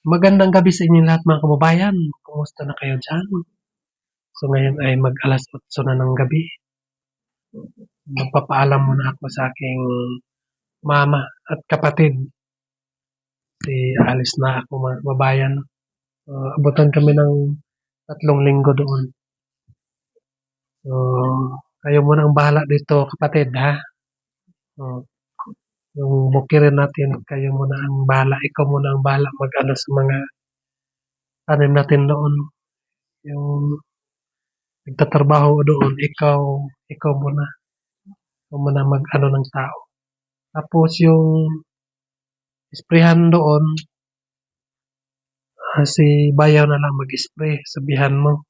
Magandang gabi sa inyong lahat mga kababayan. Kumusta na kayo diyan? So ngayon ay mag-8:00 na ng gabi. Magpapaalam muna ako sa aking mama at kapatid. Alis na ako mga kababayan. Abutan kami ng 3 linggo doon. So, kayo muna ang bahala dito kapatid ha. Yung bukirin natin, kayo muna ang bahala. Ikaw muna ang bahala mag-ano sa mga tanim natin doon. Yung nagtatrabaho doon, ikaw muna. Ikaw muna mag-ano ng tao. Tapos yung isprehan doon, si bayaw na lang mag-spray. Sabihan mo,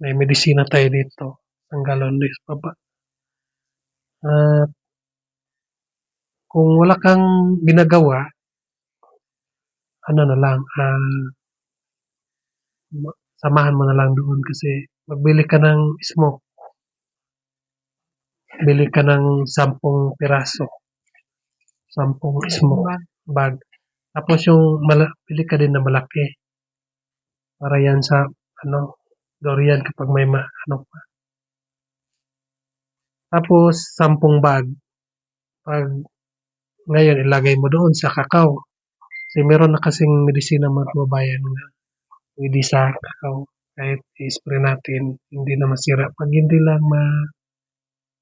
may medisina tayo dito. Ang galon sa baba. At kung wala kang ginagawa, ano na lang, samahan mo na lang doon kasi magbili ka ng smoke. Bili ka ng 10 piraso. 10 smoke bag. Tapos yung bili ka din na malaki. Para yan sa durian kapag may pa. Tapos 10 bag. Pag ngayon ilagay mo doon sa kakao. Kasi meron na kasing medisina mga kababayan na pwede sa kakao. Kahit i-spray natin, hindi na masira. Pag hindi lang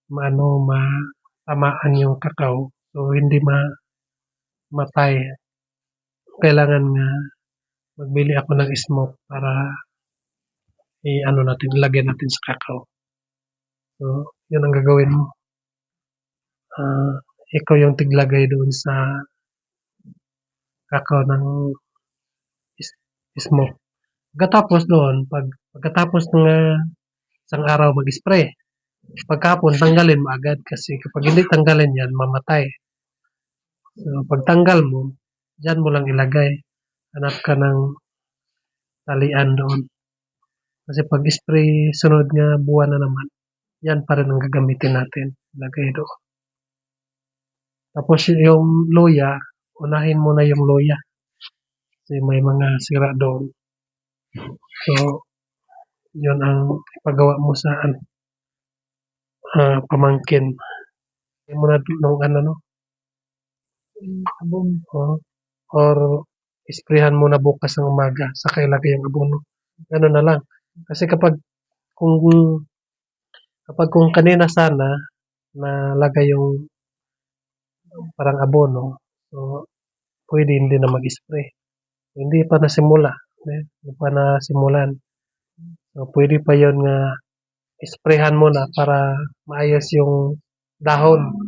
matamaan yung kakao, so hindi matay. Kailangan nga magbili ako ng smoke para ilagay natin sa kakao. So, yun ang gagawin mo. Ikaw yung tiglagay doon sa kakao ng smoke. Pagkatapos ng isang araw mag-spray, pagkapon tanggalin mo agad kasi kapag hindi tanggalin yan, mamatay. So, pagtanggal mo, dyan mo lang ilagay. Hanap ka ng talian doon. Kasi pag spray, sunod nga buwan na naman, yan pa rin ang gagamitin natin. Ilagay doon. Tapos yung luya, unahin mo na yung luya. Kasi may mga sira doon. So, yun ang ipagawa mo sa pamangkin. Hindi mo na nung abono. Or isprehan mo na bukas ng umaga, saka ilagay yung abono. Ganun na lang. Kasi kung kanina sana nalagay yung parang abono, so pwede hindi na mag-spray. Hindi pa nasimulan. So pwede pa yon nga isprehan mo na para maayos yung dahon.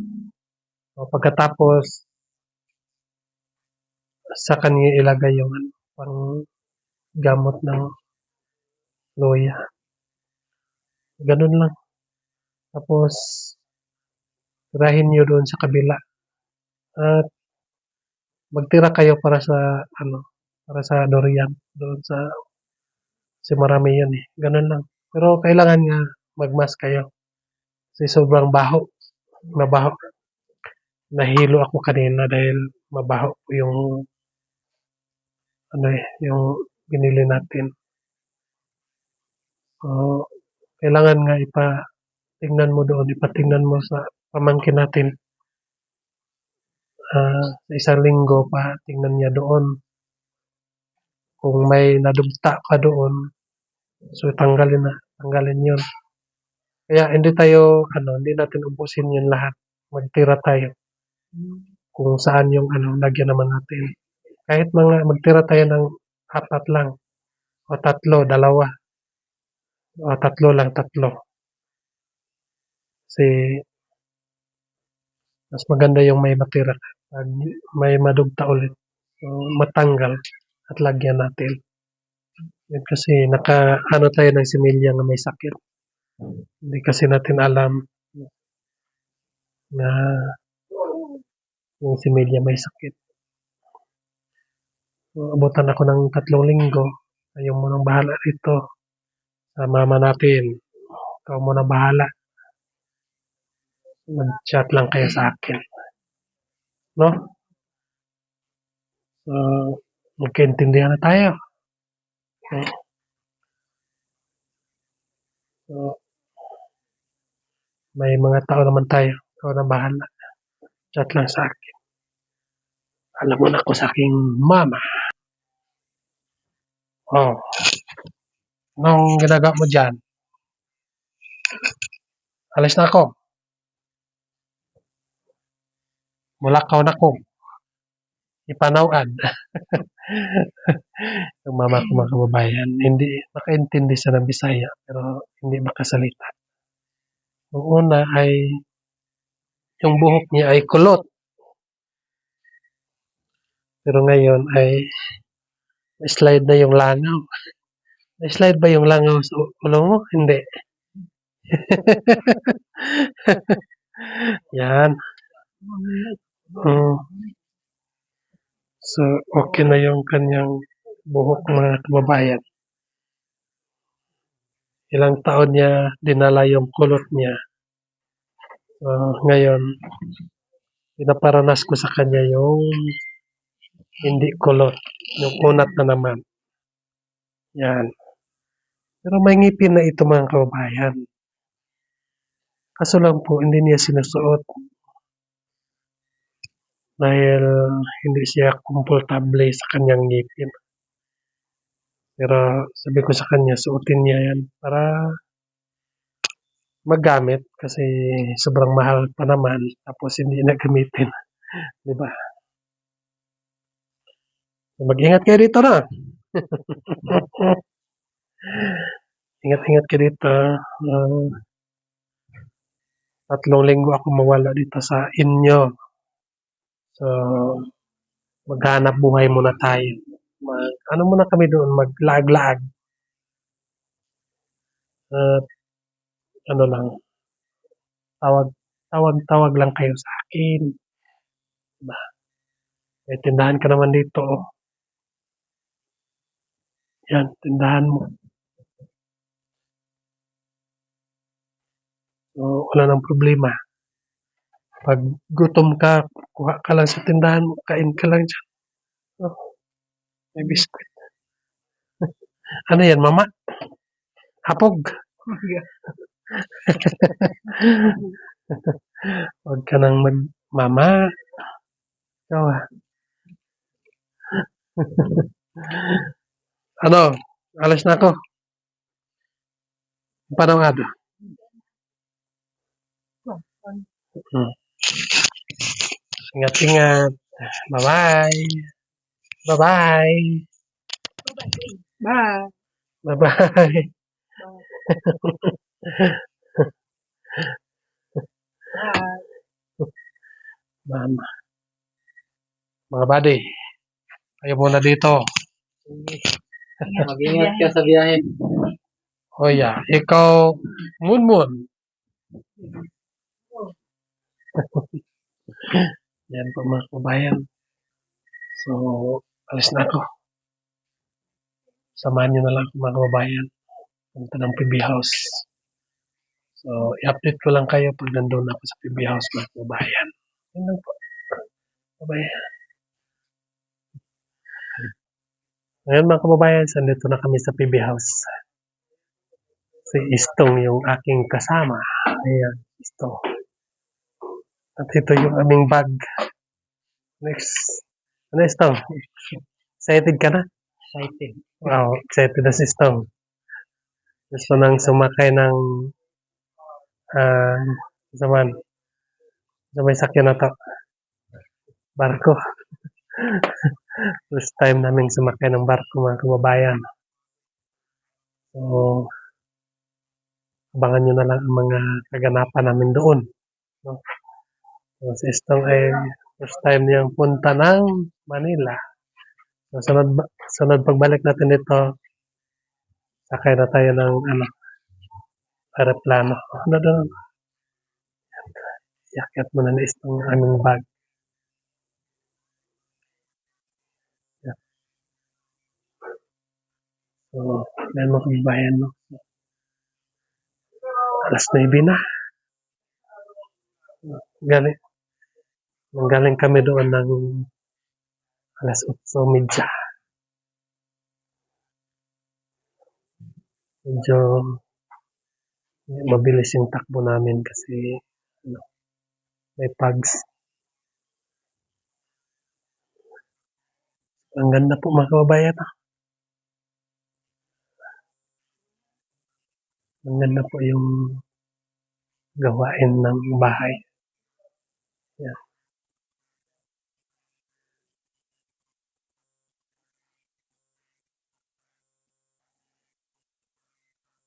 So, pagkatapos sa kanya ilagay yung pang gamot ng loya. Ganun lang. Tapos tirahin nyo doon sa kabila. At magtira kayo para sa durian. Doon kasi marami yan eh. Ganun lang. Pero kailangan nga magmask kayo. Kasi sobrang baho. Mabaho. Nahilo ako kanina dahil mabaho yung yung binili natin. So, kailangan nga ipatingnan mo sa pamangkin natin. Sa isang linggo pa, tingnan niya doon. Kung may nadugta ka doon, so tanggalin yun. Kaya hindi natin ubusin yun lahat. Magtira tayo. Kung saan yung lagyan naman natin. Kahit magtira tayo ng 4 lang. O 3, 2. O 3 lang, 3. Kasi mas maganda yung may matira. Pag may madugta ulit, so matanggal at lagyan natin. Yun kasi tayo ng similya na may sakit. Hindi kasi natin alam na yung similya may sakit. So, abutan ako ng 3 linggo. Ayaw mo nang bahala rito. Sa mama natin. Ikaw mo na bahala. Mag-chat lang kayo sa akin. No? So, Magkaintindihan na tayo. So, may mga tao naman tayo. Ikaw na bahala. Chat lang sa akin. Alam mo na ako sa aking mama. Oh, anong ginagawa mo dyan? Alis na ako. Mulakaw na ko. Ipanawan. Yung mama ko mga kababayan, hindi makaintindi sa ng Bisaya, pero hindi makasalita. Ang una ay, yung buhok niya ay kulot. Pero ngayon ay, slide na yung langaw. Slide ba yung langaw sa ulo mo? Hindi. Yan. So, okay na yung kanyang buhok mga kababayan. Ilang taon niya dinala yung kulot niya. Ngayon, pinaparanas ko sa kanya yung hindi kulot. Yung unat na naman. Yan. Pero may ngipin na ito mga kababayan. Kaso lang po, hindi niya sinusuot. Dahil hindi siya komportable sa kanyang ngipin. Pero sabi ko sa kanya, suotin niya yan para magamit kasi sobrang mahal pa naman tapos hindi na gamitin. Di ba? Mag-ingat kayo dito na. Ingat-ingat kayo dito. 3 linggo ako mawala dito sa inyo. So, maghanap buhay muna tayo. Ano muna kami doon, maglaag-laag. At ano lang, tawag lang kayo sa akin. Diba? May tindahan ka naman dito. Oh. Yan, tindahan mo. So, wala nang problema. Pag gutom ka, kuha ka lang sa tindahan mo, kain ka lang dyan. Oh, may biskuit. Ano yan, mama? Hapog. Huwag ka nang mama. Ikaw ah. Ano? Alas na ako. Panawado. Ingat-ingat. Bye-bye. Bye-bye. Bye. Bye-bye. Bye. Mama. Mga buddy. Kayo muna dito. Mag-ingat ka sa biyahe. Oh yeah. Ikaw, Munmun. Yan po mga kabayan. So, alis na ako. Samahan nyo na lang mga kababayan. Punta ng PB House. So, i-update ko lang kayo pag nandun ako sa PB House mga kababayan. Yan lang po. Bye-bye. Ngayon mga kababayan, nandito na kami sa PB House. Si Istong yung aking kasama. Ayan, Istong. At ito yung aming bag. Next. Ano, Istong? Excited ka na? Excited. Wow, excited na si Istong. Gusto nang sumakay ng zaman. Sa may sakyan na to. Barko. First time namin sumakay ng barko mga kababayan. So, abangan nyo na lang ang mga kaganapan namin doon. No? So, si Istong ay first time niyang punta ng Manila. So, sunod pagbalik natin dito, sakay na tayo ng aeroplano. Ano doon? Yakyat mo na ni Istong aming bag. Yeah. So, yan mga kababayan, no? Alas 9 na. Galing kami doon ng alas 8:30. medyo mabilis yung takbo namin kasi ano, may pugs. Ang ganda po mga kababayan. Ang ganda po yung gawain ng bahay. Yan.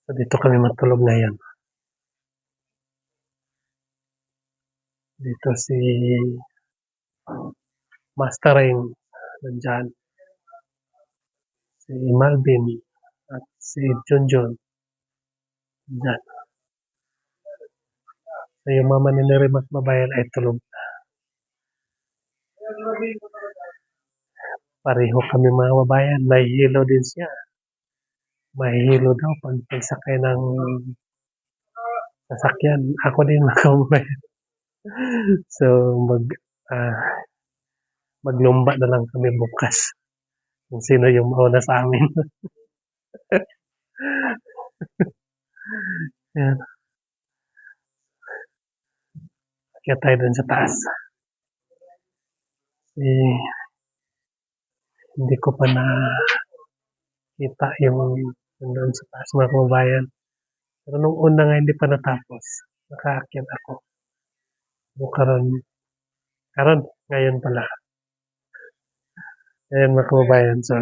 So dito kami matulog ngayon. Dito si Master Rain nandyan. Si Malvin at si Junjun nandyan. So yung mama ni Nerimas Mabayan ay tulog. Pareho kami mga kababayan. Nahihilo din siya. Mahihilo daw pag pagsakay ng sasakyan. Ako din mga kababayan. So maglumba na lang kami bukas. Kung sino yung mauna sa amin. Yan. Kaya tayo dun sa taas. Hindi ko pa nakita yung nandun sa taas mga kababayan. Pero nung una nga hindi pa natapos. Nakaakyat ako. So, karon ngayon pala. Ayan mga kababayan. So,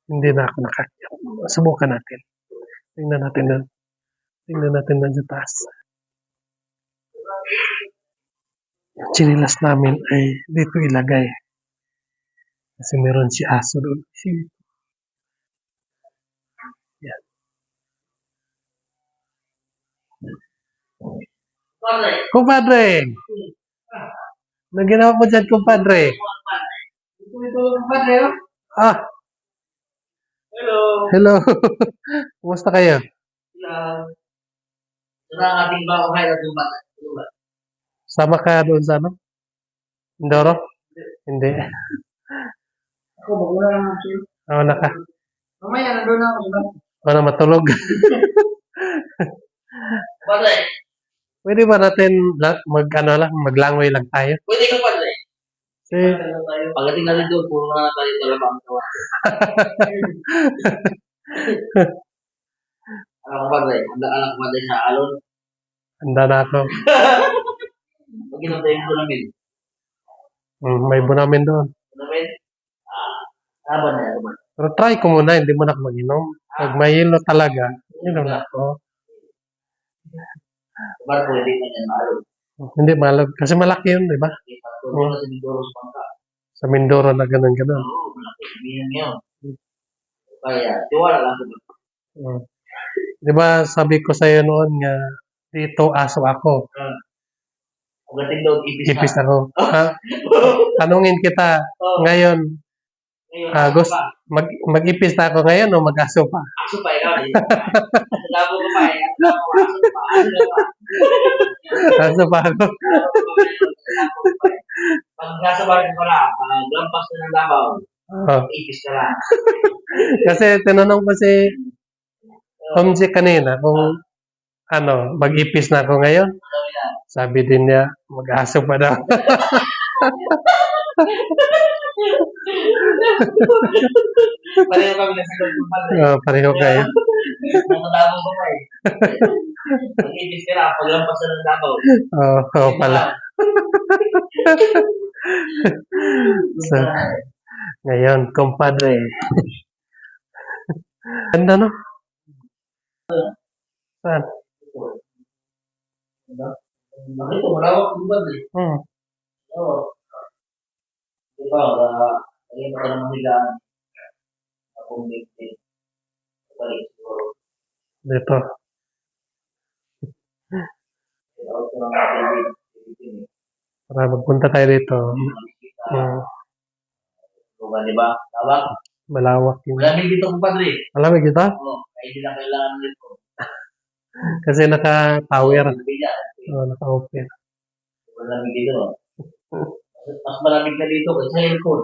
hindi na ako nakaakyat. Subukan natin. Tingnan natin dun sa taas. Yung chinilas namin ay dito ilagay. Kasi meron si aso doon. Yan. Kumpadre! Ano ginawa mo dyan, kumpadre? Ito, kumpadre, oh. Ah, Hello. hello. Kumusta kayo? Ito na ang ating bahay na tumba. Sama ka doon sa ano? Indoro? Hindi. Ako, wala naman siya. Wala ka. Mamaya, nandun na ako. Wala matulog. Padre, Pwede ba natin maglangoy lang tayo? pwede ka padre. Kasi, Pagdating natin doon, puro na tayo talaga ang tawa. Alam ko padre, anak ko padre sa alon. handa na ako. Pag ginantayin ko namin. May bunamin doon. Namin? Laban na yan. Pero try ko muna, hindi mo na ako mag-inom. Pag may hilo talaga, inom na ako. Ba't pwede na yan alon? Hindi malog. Kasi malaki yun, di ba? Pagdating na sa Mindoro sa Pangka. Sa Mindoro na ganun-ganun. Oo, malaki. Sabihin niyo. Kaya, tiwala lang sa Di ba sabi ko sa'yo noon nga, dito aso ako. Pagdating doon, Ipis ako. Tanungin kita, ngayon, Ngayon, mag-ipis na ako ngayon o mag-aso pa? aso pa ikaw. Labo ko pa eh. Aso pa. Aso pa ako. Pag nasa bahay ko na, lampas na ng labaw, Oh. ipis ka lang. Kasi tinanong ko si Homsi kanina kung mag-ipis na ako ngayon. Sabi din niya, mag-aso pa daw. Pareho kami na sa pagpapalay. Pareho kayo. Natatabong ko pa eh. Pag-ipis ka lang, pag lampas na ng labaw. Oo pala. So, ngayon, kumpadre. Ganda no? Saan? Ito, malawak yung bag eh. Oo. Diba, lagyan pa ka ng mahigaan. Akong bigtin. Balik siguro. Dito. Out ko ng mga bigtin eh. Para magpunta tayo dito. Diba, diba? Tawag? Malawak yung... Malamig dito kung padre. Malamig dito? Oo, kaya hindi na kailangan nito. Kasi naka-power. Oo, Naka-open. malamig dito. Mas malamig na dito kaysa aircon.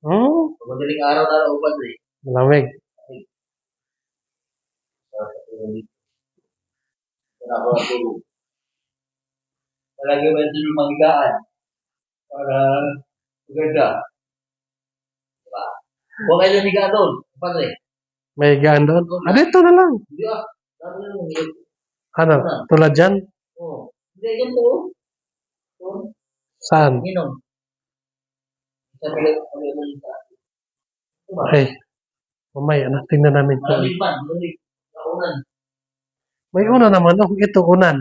Pag madaling araw na ako padre. Malamig. Wala ko natulog. Palagi ba ito yung magigaan? Para maganda. Diba? Huwag kayo namiga doon. Padre. May gaan doon. Ah, dito na lang. Hindi ah. Sabi nyo, Ano? Tulad dyan? oh. Hindi, yan po. Oh. Saan? Inom. Sa pilit, sa diba? Okay. Mamaya na. Tingnan namin. Malamig man, malamig. Kaunan. May una naman. Oh, ito unan.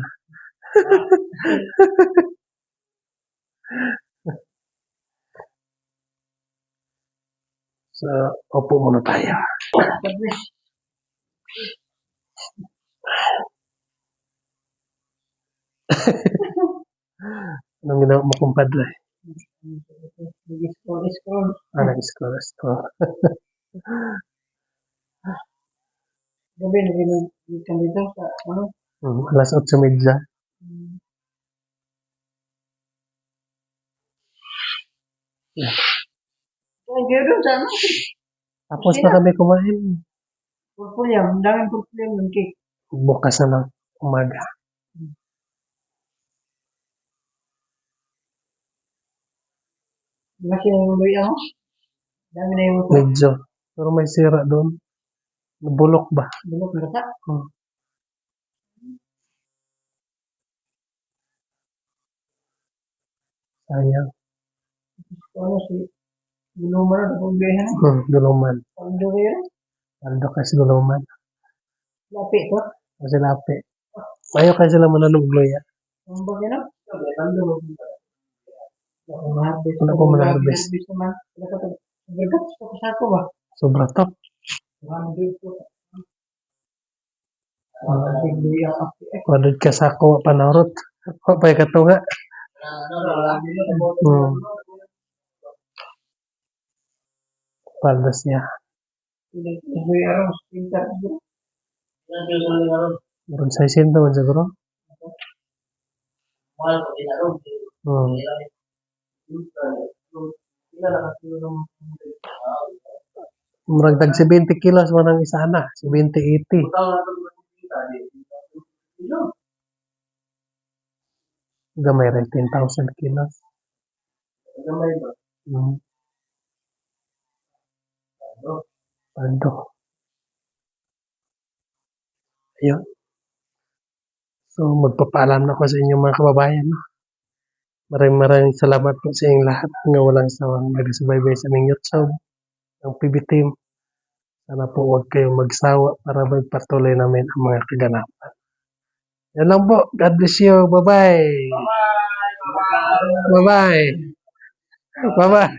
So, opo muna tayo. Anong ginawa mo, kumpadre? Scroll. Ah, nag-scroll. Gabi, naging dito sa, ano? Alas 8:30. Ay, gano'n sa ano? Tapos na kami kumain. Purpulyam, ang daming purpulyam ng cake. Bukas na ng umaga. Laki na yung luya mo. Dami na yung Medyo. Pero may sira doon. Nabulok ba? bulok na ta. Sayang. Ano si Guluman na pagbihan. Guluman. Pando kayo. Paldo kasi guluman. Lapi to. Kasi lapi. Ayaw kasi sila mananong luya. Ang bagay na. Pando mo. Maharbis. Wala po manaharbis. Maharbis naman. Wala ka pag. Bergat sa ako ba? Sobra top. 100 po. Big luya api. Wadod ka sa ako panarot. Papay ka to nga. Paldas niya. Luya ron. Pintar. Meron 600 man siguro. Mahal ko din araw. Murag tag 70 kilos man ang isa na. 70, 80. Gamay rin 10,000 kilos. Gamay ba? Paldo. Ayun. So, magpapaalam na ko sa inyong mga kababayan. No? Maraming salamat po sa inyong lahat nga walang sawang nagsubaybay sa aming YouTube, ang PB Team. Sana po huwag kayong magsawa para magpatuloy namin ang mga kaganapan. Yan lang po. God bless you. Bye-bye. Bye-bye. Bye-bye.